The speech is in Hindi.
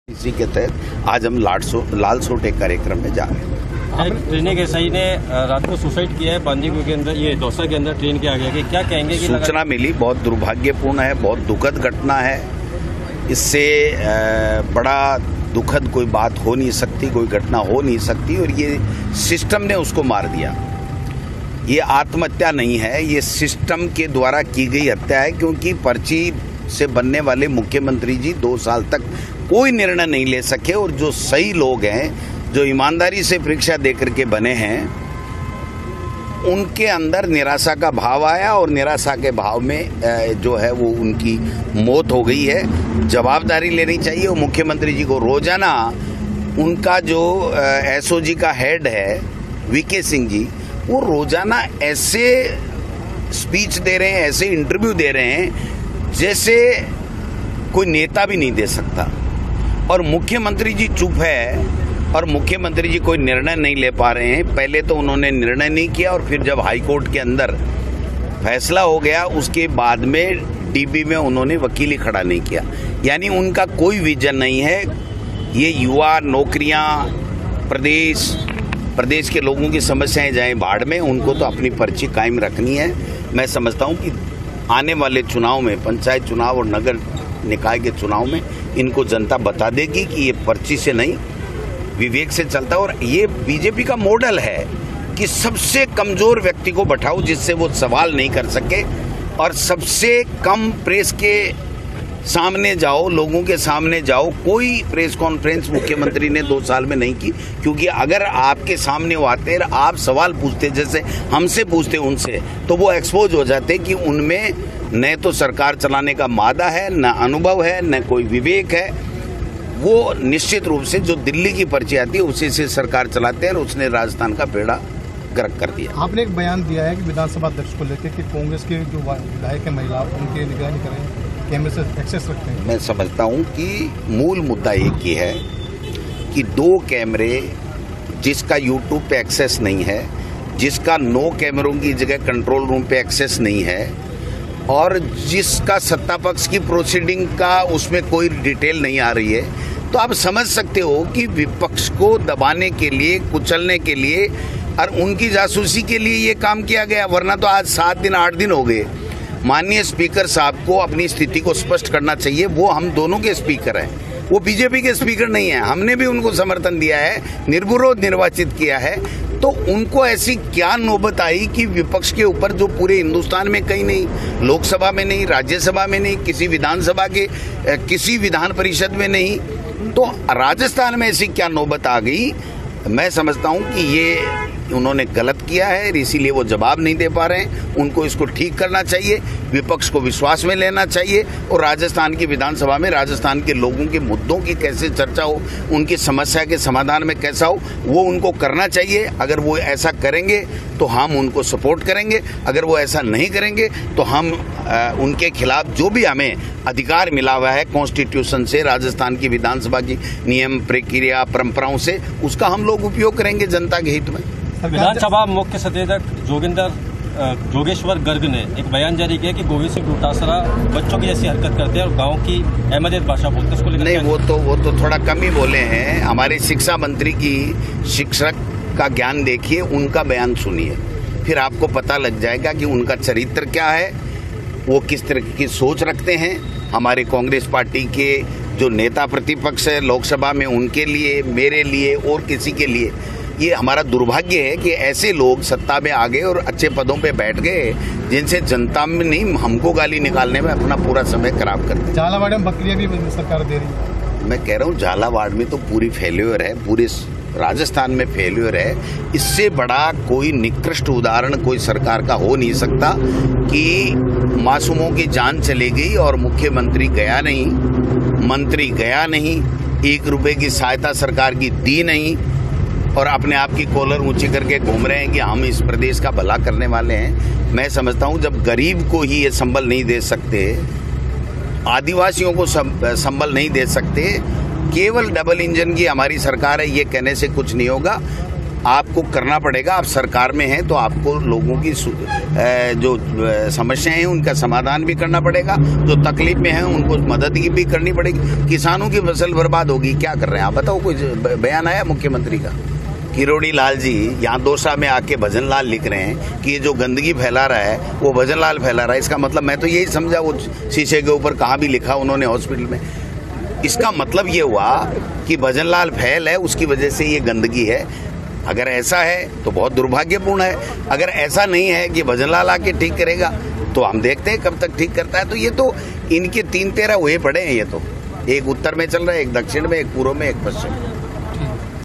इसी के तहत आज हम लाल सोट एक कार्यक्रम में जा रहे हैं। ट्रेन के सही ने रात को सुसाइड किया है बांदीकुई के अंदर, ये दौसा के अंदर ट्रेन के आगे क्या कहेंगे? कि सूचना मिली, बहुत दुर्भाग्यपूर्ण है, बहुत दुखद घटना है। इससे बड़ा दुखद कोई बात हो नहीं सकती, कोई घटना हो नहीं सकती। और ये सिस्टम ने उसको मार दिया। ये आत्महत्या नहीं है, ये सिस्टम के द्वारा की गई हत्या है। क्योंकि पर्ची से बनने वाले मुख्यमंत्री जी 2 साल तक कोई निर्णय नहीं ले सके। और जो सही लोग हैं, जो ईमानदारी से परीक्षा देकर के बने हैं, उनके अंदर निराशा का भाव आया और निराशा के भाव में जो है वो उनकी मौत हो गई है। जवाबदारी लेनी चाहिए। और मुख्यमंत्री जी को रोजाना उनका जो एसओजी का हेड है वीके सिंह जी, वो रोजाना ऐसे स्पीच दे रहे हैं, ऐसे इंटरव्यू दे रहे हैं जैसे कोई नेता भी नहीं दे सकता। और मुख्यमंत्री जी चुप है और मुख्यमंत्री जी कोई निर्णय नहीं ले पा रहे हैं। पहले तो उन्होंने निर्णय नहीं किया और फिर जब हाईकोर्ट के अंदर फैसला हो गया उसके बाद में डीबी में उन्होंने वकीली खड़ा नहीं किया। यानी उनका कोई विजन नहीं है। ये युवा नौकरियां, प्रदेश के लोगों की समस्याएं जाए बाढ़ में, उनको तो अपनी पर्ची कायम रखनी है। मैं समझता हूं कि आने वाले चुनाव में, पंचायत चुनाव और नगर निकाय के चुनाव में, इनको जनता बता देगी कि ये पर्ची से नहीं, विवेक से चलता है। और ये बीजेपी का मॉडल है कि सबसे कमजोर व्यक्ति को बैठाओ जिससे वो सवाल नहीं कर सके, और सबसे कम प्रेस के सामने जाओ, लोगों के सामने जाओ। कोई प्रेस कॉन्फ्रेंस मुख्यमंत्री ने 2 साल में नहीं की। क्योंकि अगर आपके सामने वो आते हैं, आप सवाल पूछते जैसे हमसे पूछते उनसे, तो वो एक्सपोज हो जाते कि उनमें न तो सरकार चलाने का मादा है, न अनुभव है, न कोई विवेक है। वो निश्चित रूप से जो दिल्ली की पर्ची आती है उसी से सरकार चलाते हैं और उसने राजस्थान का बेड़ा गर्क कर दिया। आपने एक बयान दिया है कि विधानसभा अध्यक्ष को लेकर कि कांग्रेस के जो विधायक है महिला, उनकी निगरानी करें, कैमरे से एक्सेस रखते हैं। मैं समझता हूं कि मूल मुद्दा एक ही है कि 2 कैमरे, जिसका यूट्यूब पे एक्सेस नहीं है, जिसका 9 कैमरों की जगह कंट्रोल रूम पे एक्सेस नहीं है, और जिसका सत्ता पक्ष की प्रोसीडिंग का उसमें कोई डिटेल नहीं आ रही है, तो आप समझ सकते हो कि विपक्ष को दबाने के लिए, कुचलने के लिए और उनकी जासूसी के लिए ये काम किया गया। वरना तो आज 7 दिन 8 दिन हो गए। माननीय स्पीकर साहब को अपनी स्थिति को स्पष्ट करना चाहिए। वो हम दोनों के स्पीकर हैं, वो बीजेपी के स्पीकर नहीं है। हमने भी उनको समर्थन दिया है, निर्विरोध निर्वाचित किया है। तो उनको ऐसी क्या नौबत आई कि विपक्ष के ऊपर, जो पूरे हिंदुस्तान में कहीं नहीं, लोकसभा में नहीं, राज्यसभा में नहीं, किसी विधानसभा के किसी विधान परिषद में नहीं, तो राजस्थान में ऐसी क्या नौबत आ गई? मैं समझता हूं कि ये उन्होंने गलत किया है, इसीलिए वो जवाब नहीं दे पा रहे हैं। उनको इसको ठीक करना चाहिए, विपक्ष को विश्वास में लेना चाहिए और राजस्थान की विधानसभा में राजस्थान के लोगों के मुद्दों की कैसे चर्चा हो, उनकी समस्या के समाधान में कैसा हो, वो उनको करना चाहिए। अगर वो ऐसा करेंगे तो हम उनको सपोर्ट करेंगे। अगर वो ऐसा नहीं करेंगे तो हम उनके खिलाफ जो भी हमें अधिकार मिला हुआ है कॉन्स्टिट्यूशन से, राजस्थान की विधानसभा की नियम प्रक्रिया परंपराओं से, उसका हम लोग उपयोग करेंगे जनता के हित में। विधानसभा मुख्य सचेतक जोगेश्वर गर्ग ने एक बयान जारी किया कि गोविंद सिंह डोटासरा बच्चों की जैसी हरकत करते हैं और गांव की अहमदियत भाषा बोलते हैं। उसको लेकर नहीं, वो तो थोड़ा कम ही बोले हैं। हमारे शिक्षा मंत्री की शिक्षक का ज्ञान देखिए, उनका बयान सुनिए, फिर आपको पता लग जाएगा कि उनका चरित्र क्या है, वो किस तरह की सोच रखते हैं। हमारे कांग्रेस पार्टी के जो नेता प्रतिपक्ष है लोकसभा में, उनके लिए, मेरे लिए और किसी के लिए ये हमारा दुर्भाग्य है कि ऐसे लोग सत्ता में आ गए और अच्छे पदों पे बैठ गए, जिनसे जनता में नहीं, हमको गाली निकालने में अपना पूरा समय खराब करते हैं। झालावाड़ में बकरियां भी सरकार दे रही है। मैं कह रहा हूँ झालावाड़ में तो पूरी फेल्योर है, पूरे राजस्थान में फेल्योर है। इससे बड़ा कोई निकृष्ट उदाहरण कोई सरकार का हो नहीं सकता कि मासूमों की जान चली गई और मुख्यमंत्री गया नहीं, मंत्री गया नहीं, 1 रुपए की सहायता सरकार की दी नहीं, और अपने आप की कॉलर ऊंची करके घूम रहे हैं कि हम इस प्रदेश का भला करने वाले हैं। मैं समझता हूं जब गरीब को ही ये संबल नहीं दे सकते, आदिवासियों को संबल नहीं दे सकते, केवल डबल इंजन की हमारी सरकार है ये कहने से कुछ नहीं होगा। आपको करना पड़ेगा। आप सरकार में हैं तो आपको लोगों की जो समस्याएं हैं उनका समाधान भी करना पड़ेगा, जो तकलीफ में हैं उनको मदद भी करनी पड़ेगी। किसानों की फसल बर्बाद होगी, क्या कर रहे हैं आप बताओ? कोई बयान आया मुख्यमंत्री का? किरोड़ी लाल जी यहाँ दोसा में आके भजन लाल लिख रहे हैं कि ये जो गंदगी फैला रहा है वो भजन लाल फैला रहा है। इसका मतलब मैं तो यही समझा, वो शीशे के ऊपर कहाँ भी लिखा उन्होंने हॉस्पिटल में, इसका मतलब ये हुआ कि भजन लाल फैल है, उसकी वजह से ये गंदगी है। अगर ऐसा है तो बहुत दुर्भाग्यपूर्ण है। अगर ऐसा नहीं है कि भजन लाल आके ठीक करेगा तो हम देखते हैं कब तक ठीक करता है। तो ये तो इनके 3-13 हुए पड़े हैं। ये तो एक उत्तर में चल रहा है, एक दक्षिण में, एक पूर्व में, एक पश्चिम में।